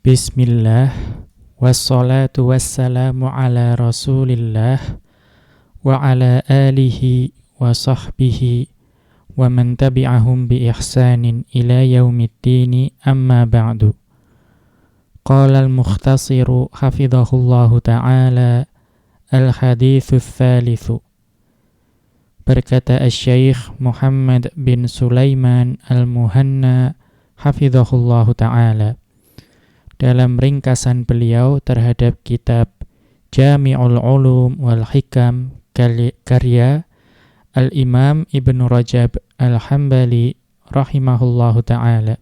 Bismillah, wassalatu wassalamu ala rasulillah, wa ala alihi wa sahbihi, wa man tabi'ahum bi ihsanin ila yaumiddini amma ba'du. Qala al-mukhhtasiru hafidhahullahu ta'ala al-hadithu tsalitsu. Berkata Asy-Syaikh Muhammad bin Sulaiman al-Muhanna hafidhahullahu ta'ala dalam ringkasan beliau terhadap kitab Jami'ul Ulum wal Hikam karya Al-Imam Ibnu Rajab Al-Hambali rahimahullahu ta'ala.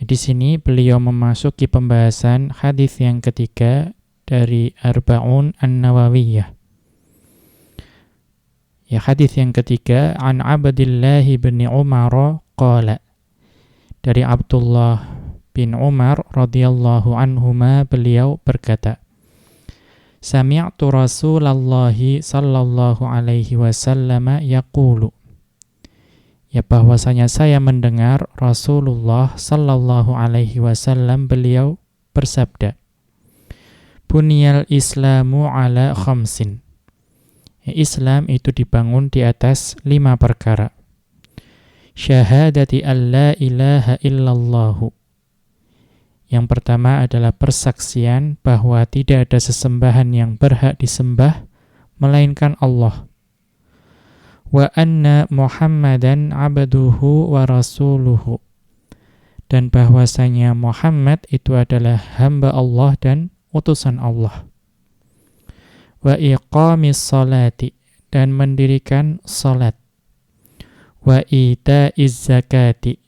Di sini beliau memasuki pembahasan hadis yang ketiga dari Arba'un An-Nawawiyah. Ya, hadis yang ketiga, an Abdillah bin Umar qala, dari Abdullah bin Umar radhiyallahu anhuma, beliau berkata, sami'tu Rasulullah sallallahu alaihi wasallam yaqulu, ya bahwasanya saya mendengar Rasulullah sallallahu alaihi wasallam beliau bersabda, bunyal islamu ala khamsin, ya, Islam itu dibangun di atas 5 perkara. Syahadati an la ilaha illallahu, yang pertama adalah persaksian bahwa tidak ada sesembahan yang berhak disembah melainkan Allah. Wa anna Muhammadan abduhu wa rasuluhu, dan bahwasanya Muhammad itu adalah hamba Allah dan utusan Allah. Wa iqamis salati, dan mendirikan salat. Wa ita'iz zakati,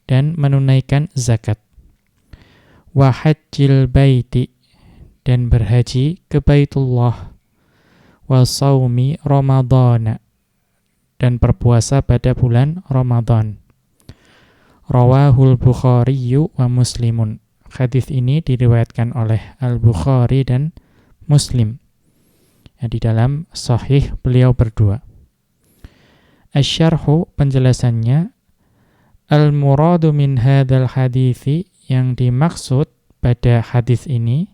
dan menunaikan zakat. Wa hajjil baiti, dan berhaji ke Baitullah. Wa saumi Ramadhana, dan berpuasa pada bulan Ramadan. Rawahul Bukhari wa Muslimun, hadis ini diriwayatkan oleh Al-Bukhari dan Muslim, ya, di dalam sahih beliau berdua. Asy-syarhu, penjelasannya, al-muradu min hadzal hadithi, yang dimaksud pada hadis ini,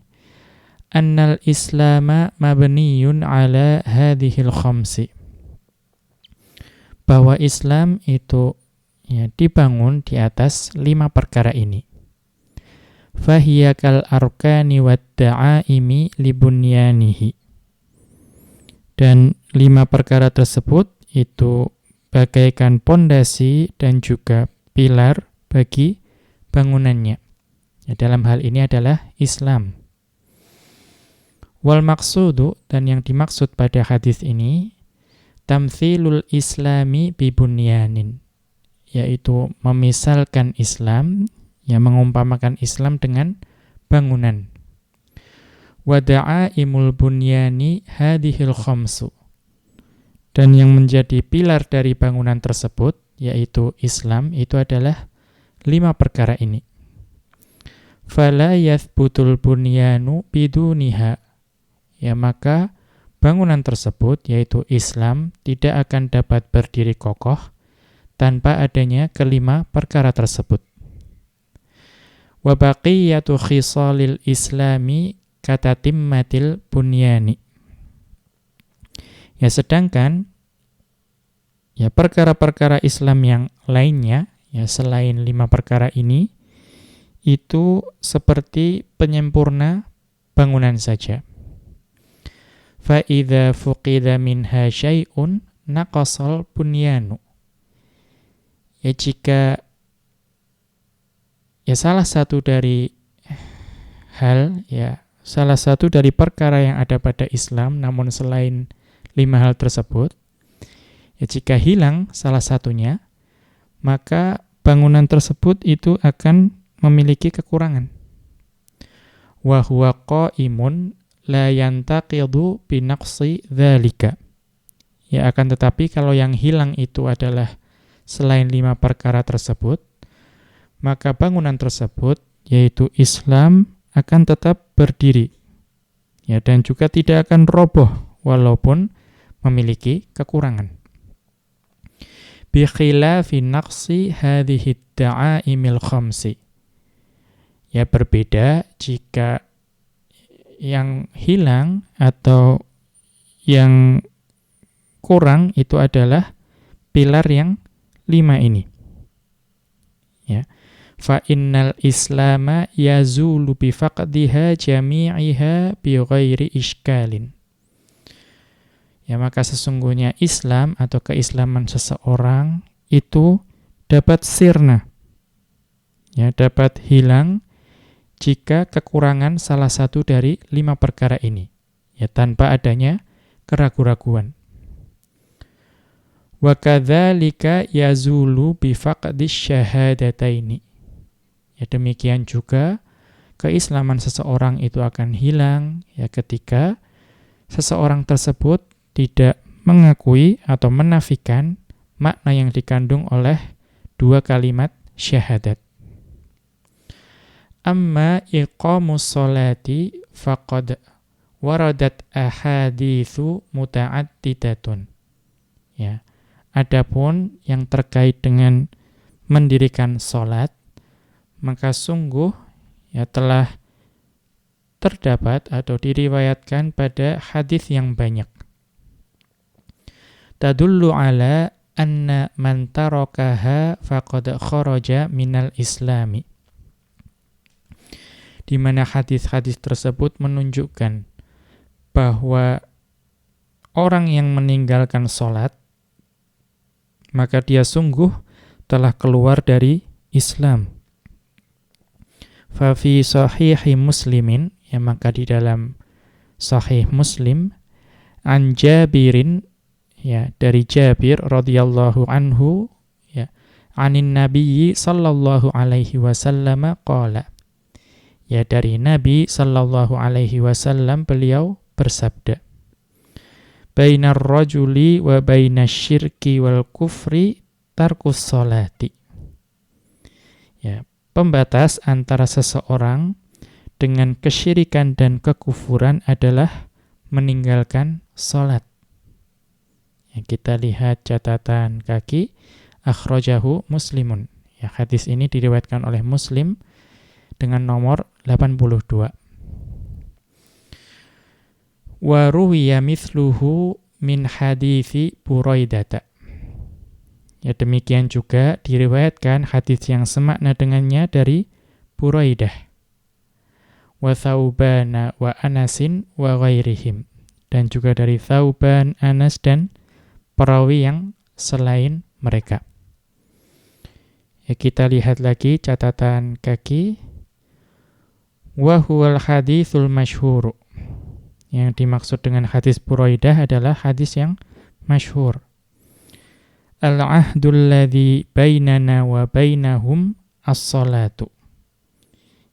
annal islama mabniyun ala hadhil khamsi, bahwa Islam itu, ya, dibangun di atas 5 perkara ini. Fahiya kal arkani wad da'aimi libunyanihi, dan 5 perkara tersebut itu bagaikan pondasi dan juga pilar bagi bangunannya. Ya, dalam hal ini adalah Islam. Wal maqsudu, dan yang dimaksud pada hadis ini, tamthilul islami bibunyanin, yaitu memisalkan Islam, yang mengumpamakan Islam dengan bangunan. Wa da'aimul bunyani hadhil khamsu, dan yang menjadi pilar dari bangunan tersebut, yaitu Islam, itu adalah 5 perkara ini. Fala yathbutul bunyanu biduniha, ya, maka bangunan tersebut, yaitu Islam, tidak akan dapat berdiri kokoh tanpa adanya kelima perkara tersebut. Wa baqiyatu khisalil islami katatimmatil bunyani, ya, sedangkan, ya, perkara-perkara Islam yang lainnya, ya, selain 5 perkara ini, itu seperti penyempurna bangunan saja. Fa idza fuqida minha syai'un naqasal bunyanu, ya, jika, ya, salah satu dari hal, ya, salah satu dari perkara yang ada pada Islam, namun selain 5 hal tersebut, ya, jika hilang salah satunya, maka bangunan tersebut itu akan memiliki kekurangan. Wa huwa qa'imun la yantaqidu binaqsi dzalika, ya, akan tetapi kalau yang hilang itu adalah selain 5 perkara tersebut, maka bangunan tersebut, yaitu Islam, akan tetap berdiri, ya, dan juga tidak akan roboh walaupun memiliki kekurangan. Bi khilafi naqsi hadhihi da'aimil khamsi, Ya berbeda jika yang hilang atau yang kurang itu adalah pilar yang 5 ini. Ya. Fa innal islama yazulu bi faqdiha jami'iha bi ghairi iskalin. Ya, maka sesungguhnya Islam atau keislaman seseorang itu dapat sirna. Ya, dapat hilang jika kekurangan salah satu dari 5 perkara ini, ya, tanpa adanya keraguan-raguan. Wa kadzalika yazulu bi faqdis syahadataini. Ya, demikian juga keislaman seseorang itu akan hilang ya ketika seseorang tersebut tidak mengakui atau menafikan makna yang dikandung oleh 2 kalimat syahadat. Amma iqamus sholati faqad waradat ahaditsu muta'addidatun. Ya. Adapun yang terkait dengan mendirikan salat, maka sungguh ya telah terdapat atau diriwayatkan pada hadis yang banyak. Tadullu ala anna man tarakaha faqad kharaja minal islami. Di mana hadis-hadis tersebut menunjukkan bahwa orang yang meninggalkan sholat, maka dia sungguh telah keluar dari Islam. Fa fi sahihi muslimin, ya maka di dalam sahih Muslim, an Jabirin, ya dari Jabir radhiyallahu anhu, ya anin nabiyyi sallallahu alaihi wasallam qala. Ya dari Nabi sallallahu alaihi wasallam beliau bersabda, bainar rajuli wa bainasyirki wal kufri tarkus sholati. Ya, pembatas antara seseorang dengan kesyirikan dan kekufuran adalah meninggalkan salat. Ya, kita lihat catatan kaki, akhrajahu Muslimun. Ya, hadis ini diriwayatkan oleh Muslim dengan nomor 82. Wa ruwiya mithluhu min hadithi Buraidata. Ya demikian juga diriwayatkan hadis yang semakna dengannya dari Buraidah. Wa Thawbana wa Anasin wa ghairihim. Dan juga dari Thawban, Anas dan perawi yang selain mereka. Ya kita lihat lagi catatan kaki. Wa huwal haditsul masyhur. Yang dimaksud dengan hadis Buraidah adalah hadis yang masyhur. Al-ahdul ladzi bainana wa bainahum as-salatu.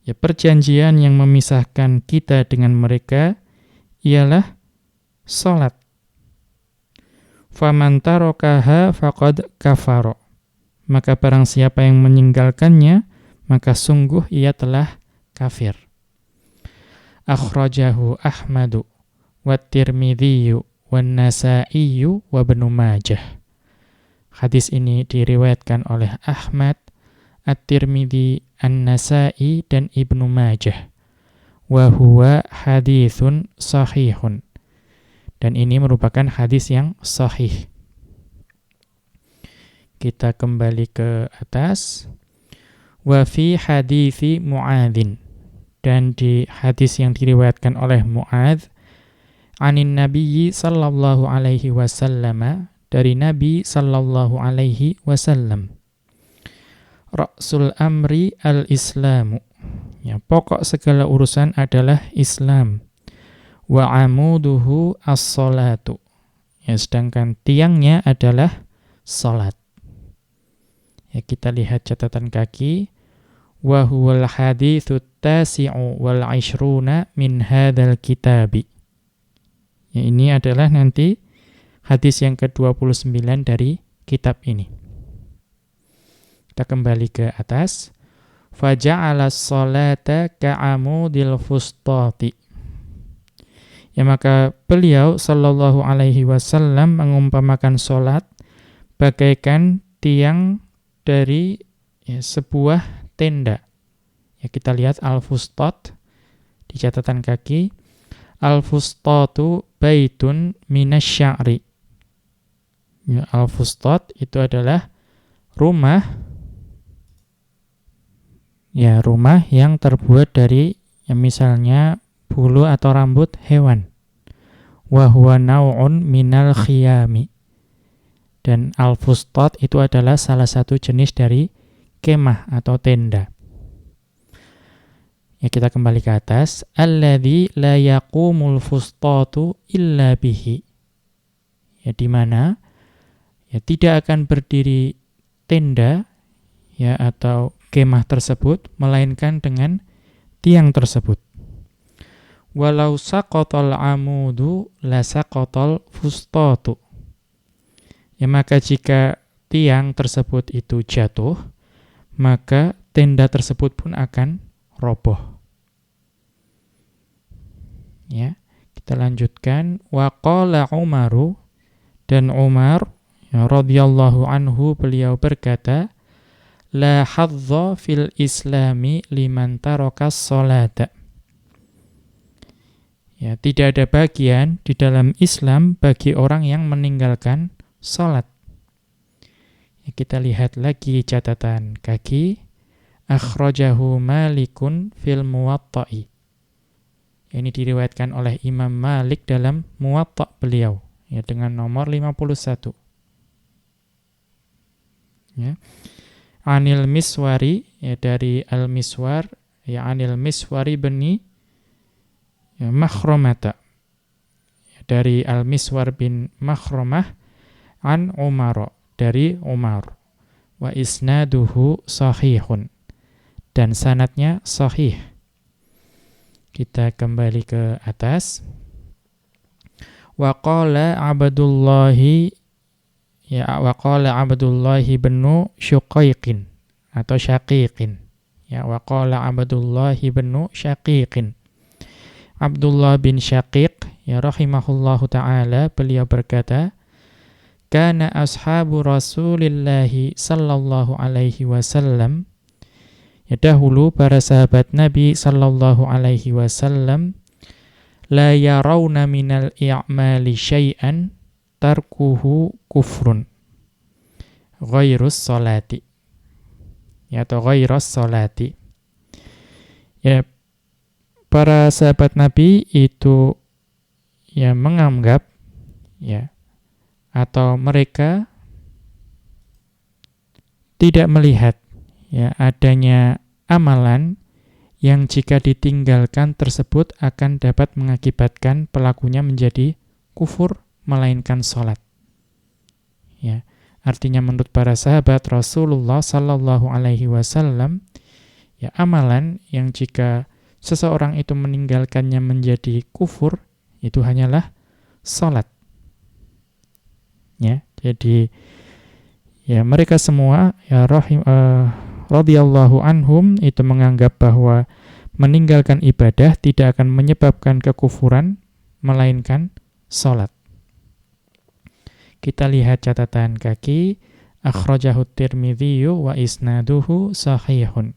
Ya perjanjian yang memisahkan kita dengan mereka ialah salat. Faman tarakaha faqad kafara. Maka barang siapa yang meninggalkannya, maka sungguh ia telah kafir. Akhrajahu Ahmadu wa Tirmidzi wa Nasa'i wa Ibnu Majah. Hadis ini diriwayatkan oleh Ahmad, At-Tirmidzi, An-Nasa'i dan Ibnu Majah. Wa huwa haditsun sahihun. Dan ini merupakan hadis yang sahih. Kita kembali ke atas. Wa fi hadithi Mu'adzin. Dan di hadis yang diriwayatkan oleh Mu'adz, anin nabiyyi sallallahu alaihi wasallam, dari Nabi sallallahu alaihi wasallam. Ra'sul amri al-islamu. Ya, pokok segala urusan adalah Islam. Wa amuduhu as-salatu. Ya, sedangkan tiangnya adalah salat. Ya, kita lihat catatan kaki. Wa huwal haditsut tasi'u wal 'ishruna min hadzal kitabi. Ya, ini adalah nanti hadis yang ke-29 dari kitab ini. Kita kembali ke atas. Faja'ala as-salata ka'amudil fustati. Ya maka beliau sallallahu alaihi wasallam mengumpamakan salat bagaikan tiang dari sebuah tenda. Ya, kita lihat al-fustat di catatan kaki. Al-fustatu baitun minasya'ri. Ya, al-fustat itu adalah rumah yang terbuat dari misalnya bulu atau rambut hewan. Wa huwa naw'un minal khiyami. Dan al-fustat itu adalah salah satu jenis dari kemah atau tenda. Ya, kita kembali ke atas. Alladzi la yaqumul fustatu illa bihi. Ya, di mana ya tidak akan berdiri tenda ya atau kemah tersebut melainkan dengan tiang tersebut. Walau saqatal amudu la saqatal fustatu. Ya, maka jika tiang tersebut itu jatuh, maka tenda tersebut pun akan roboh. Ya, kita lanjutkan. Wa qala Umaru, dan Umar ya, radhiyallahu anhu, beliau berkata, la hadza fil islami liman taraka sholata. Ya, tidak ada bagian di dalam Islam bagi orang yang meninggalkan salat. Ya, kita lihat lagi catatan kaki. Akhrajahu Malikun fil Muwatta'i. Ini diriwayatkan oleh Imam Malik dalam Muwatta' beliau ya, dengan nomor 51. Ya. Anil Miswari, ya, dari Al-Miswar, ya, Anil Miswari bani ya, Makhramata, ya, dari Al-Miswar bin Makhramah, an Umar, dari Umar. Wa isnaduhu sahihun, dan sanadnya sahih. Kita kembali ke atas. Wa qala Abdullahi, ya, wa qala Abdullahi bin Syuqaiqin atau Syaqiqin. Ya, wa qala Abdullahi bin Syaqiqin. Abdullah bin Syaqiq ya rahimahullahu taala, beliau berkata, kana ashabu Rasulillahi sallallahu alaihi wasallam. Ya, dahulu para sahabat Nabi sallallahu alaihi wasallam la yarawna minal i'mali syai'an tarkuhu kufrun ghairus sholati. Ya, atau ghairus sholati. Ya, para sahabat Nabi itu ya menganggap ya atau mereka tidak melihat ya adanya amalan yang jika ditinggalkan tersebut akan dapat mengakibatkan pelakunya menjadi kufur melainkan sholat. Ya, artinya menurut para sahabat Rasulullah sallallahu alaihi wasallam, ya amalan yang jika seseorang itu meninggalkannya menjadi kufur itu hanyalah sholat. Ya, jadi ya mereka semua ya radhiyallahu anhum itu menganggap bahwa meninggalkan ibadah tidak akan menyebabkan kekufuran melainkan salat. Kita lihat catatan kaki. Akhrajahu Tirmidzi wa isnaduhu sahihun.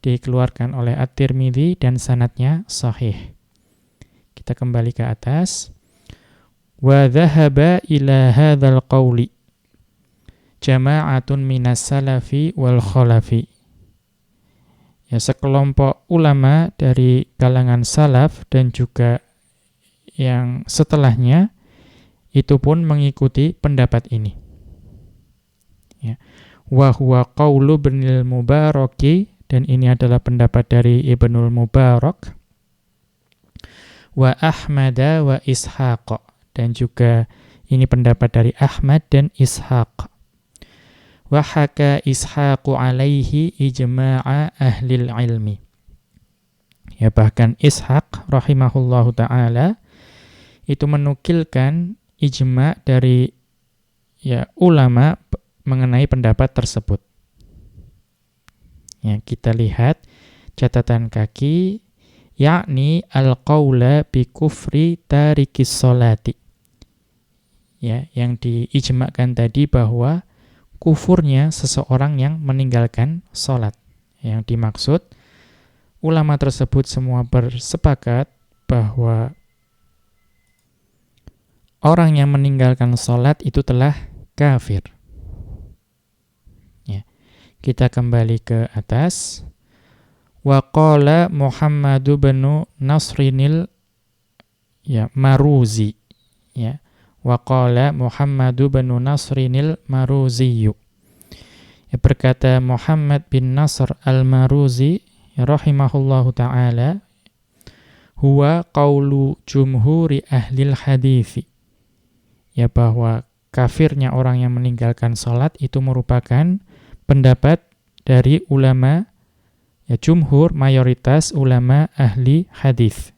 Dikeluarkan oleh At-Tirmidzi dan sanadnya sahih. Kita kembali ke atas. Wa dhahaba ila hadzal qauli jama'atun minas salafi wal khalafi. Ya, sekelompok ulama dari kalangan salaf dan juga yang setelahnya itu pun mengikuti pendapat ini. Ya. Wa huwa qaulu Ibnul Mubaraki, dan ini adalah pendapat dari Ibnul Mubarak. Wa Ahmada wa Ishaq, dan juga ini pendapat dari Ahmad dan Ishaq. Wa haka Ishaqu alaihi ijma'a ahlil ilmi. Ya, bahkan Ishaq rahimahullahu ta'ala itu menukilkan ijma' dari ya ulama mengenai pendapat tersebut. Ya, kita lihat catatan kaki, yakni al-qawla bi kufri tarikis sholati. Ya, yang diijma'kan tadi bahwa kufurnya seseorang yang meninggalkan sholat. Yang dimaksud ulama tersebut semua bersepakat bahwa orang yang meninggalkan sholat itu telah kafir. Ya. Kita kembali ke atas. Wa qala Muhammad bin Nasrinil Maruzi. Ya. Wa qala Muhammad bin Nasrinil Maruzi. Ya, berkata Muhammad bin Nasr al-Maruzi rahimahullahu ta'ala, huwa qaulu jumhuri ahlil hadithi. Ya, bahwa kafirnya orang yang meninggalkan sholat itu merupakan pendapat dari ulama, ya jumhur, mayoritas ulama ahli hadis.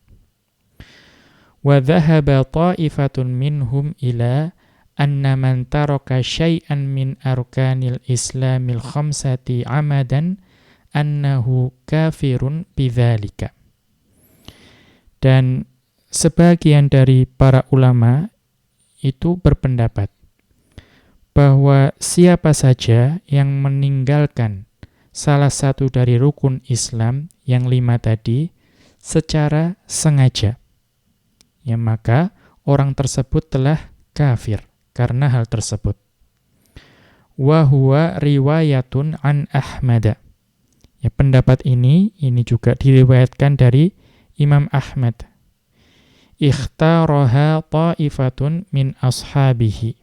Wa dhahaba ta'ifatun minhum ila anna man taraka syai'an min arkanil islamil khamsati amadan annahu kafirun bidzalika. Dan sebagian dari para ulama itu berpendapat bahwa siapa saja yang meninggalkan salah satu dari rukun Islam yang 5 tadi secara sengaja, ya maka orang tersebut telah kafir karena hal tersebut. Wa huwa riwayatun an Ahmad. Ya, pendapat ini juga diriwayatkan dari Imam Ahmad. Ikhtaraha ta'ifatun min ashabihi.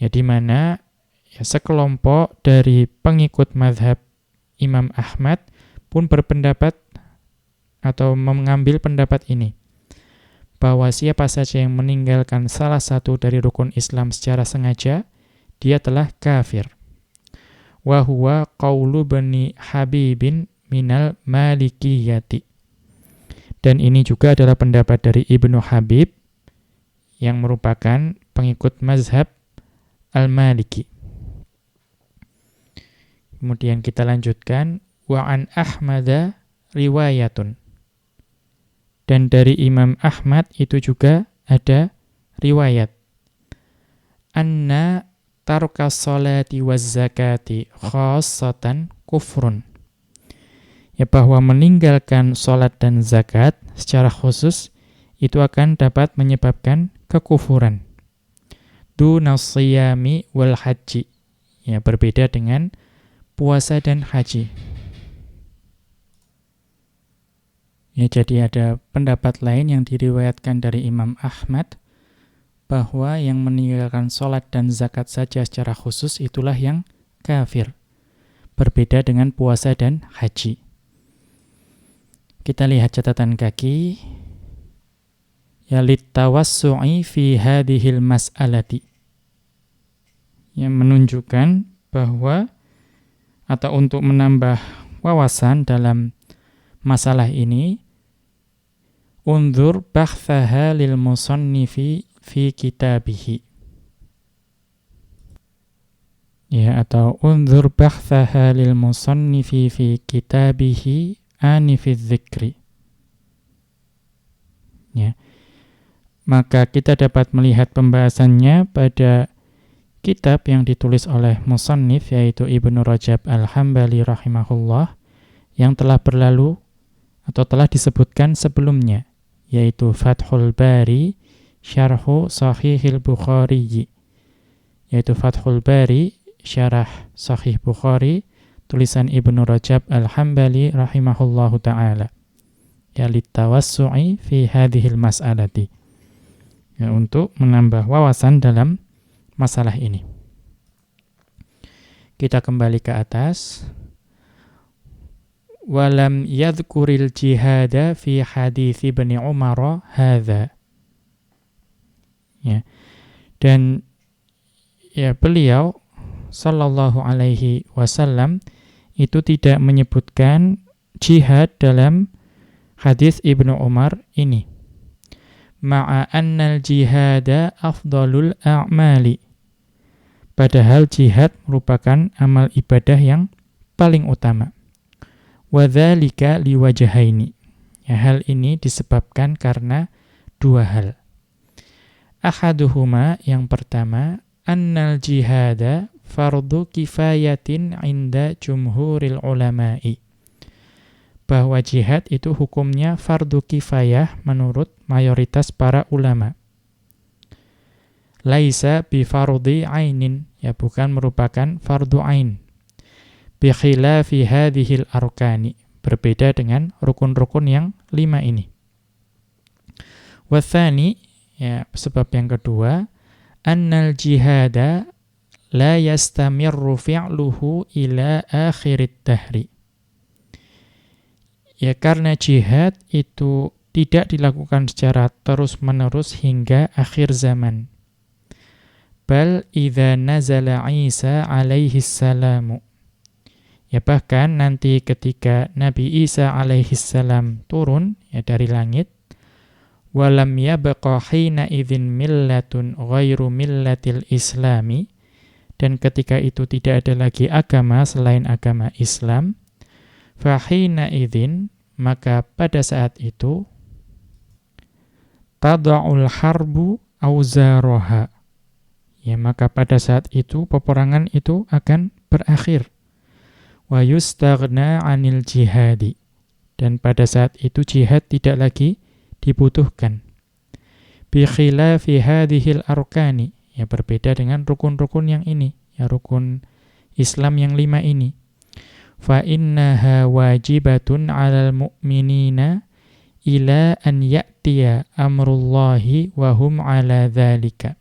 Ya, di mana ya, sekelompok dari pengikut mazhab Imam Ahmad pun berpendapat atau mengambil pendapat ini, bahwa siapa saja yang meninggalkan salah satu dari rukun Islam secara sengaja, dia telah kafir. Wa huwa qaulu bani Habibin minal Malikiyati. Dan ini juga adalah pendapat dari Ibnu Habib yang merupakan pengikut mazhab Al-Maliki. Kemudian kita lanjutkan, wa an Ahmada riwayatun. Dan dari Imam Ahmad itu juga ada riwayat. Anna tarka sholati waz zakati khassatan kufrun. Ya, bahwa meninggalkan sholat dan zakat secara khusus itu akan dapat menyebabkan kekufuran. Dunas siyami wal haji. Ya, berbeda dengan puasa dan haji. Ya, jadi ada pendapat lain yang diriwayatkan dari Imam Ahmad bahwa yang meninggalkan sholat dan zakat saja secara khusus itulah yang kafir. Berbeda dengan puasa dan haji. Kita lihat catatan kaki. Ya, litawassu'i fi hadhil mas'alati. Yang menunjukkan bahwa atau untuk menambah wawasan dalam masalah ini, unzur bahthaha lil musannifi fi kitabihi. Ya, atau unzur bahthaha lil musannifi fi kitabihi anifiz dzikri. Ya. Maka kita dapat melihat pembahasannya pada kitab yang ditulis oleh musannif, yaitu Ibnu Rajab Al-Hambali rahimahullah, yang telah berlalu atau telah disebutkan sebelumnya, yaitu Fathul Bari Syarhu Sahihil Bukhari, yaitu Fathul Bari Syarah Sahih Bukhari, tulisan Ibnu Rajab Al-Hambali rahimahullahu ta'ala. Ya, litawassu'i fi hadhil mas'alati. Ya, untuk menambah wawasan dalam masalah ini. Kita kembali ke atas. Walam yadhkuril jihada fi hadithi Ibni Umar hadha. Ya. Dan ya, beliau sallallahu alaihi wasallam itu tidak menyebutkan jihad dalam hadis Ibnu Umar ini. Ma'a annal jihada afdalul a'mali. Padahal jihad merupakan amal ibadah yang paling utama. Wa dzalika liwajhaini. Ya, hal ini disebabkan karena dua hal. Ahaduhuma, yang pertama, annal jihada fardu kifayatin inda jumhuril ulama'i. bahwa jihad itu hukumnya fardu kifayah menurut mayoritas para ulama. Laisa bi fardhi ainin, ya bukan merupakan fardu ain. Bi khilafi hadhil arkani, berbeda dengan rukun-rukun yang 5 ini. Wa tsani, ya sebab yang kedua, annal jihada la yastamirru fi'luhu ila akhirid dahri. Ya karena jihad itu tidak dilakukan secara terus-menerus hingga akhir zaman. Bal idza nazala Isa alaihi salamu. Ya bahkan nanti ketika Nabi Isa alaihi salam turun ya dari langit, walam yabqa hina idzin millatun ghairu millatil islami, dan ketika itu tidak ada lagi agama selain agama Islam, fa hina idzin, maka pada saat itu tada'ul harbu auzaraha, ya maka pada saat itu peperangan itu akan berakhir. Wa yustaghna 'anil jihadi, dan pada saat itu jihad tidak lagi dibutuhkan. Bi khilafi hadhil arkani, ya berbeda dengan rukun-rukun yang ini, ya rukun Islam yang 5 ini. Fa innaha wajibatun 'alal mu'minina ila an ya'tiya amrullahi wa hum 'ala dzalika.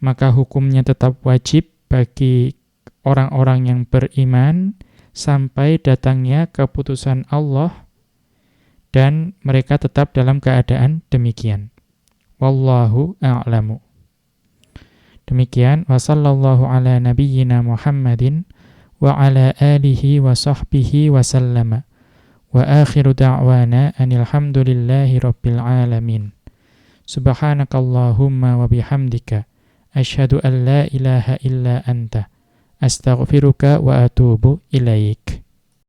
Maka hukumnya tetap wajib bagi orang-orang yang beriman sampai datangnya keputusan Allah dan mereka tetap dalam keadaan demikian. Wallahu a'lamu. Demikian, wa sallallahu ala nabiyyina Muhammadin wa ala alihi wa sahbihi wa sallama. Wa akhiru da'wana anil hamdulillahi rabbil alamin. Subhanakallahumma wa bihamdika asyhadu an la ilaha illa anta astaghfiruka wa atubu ilaik.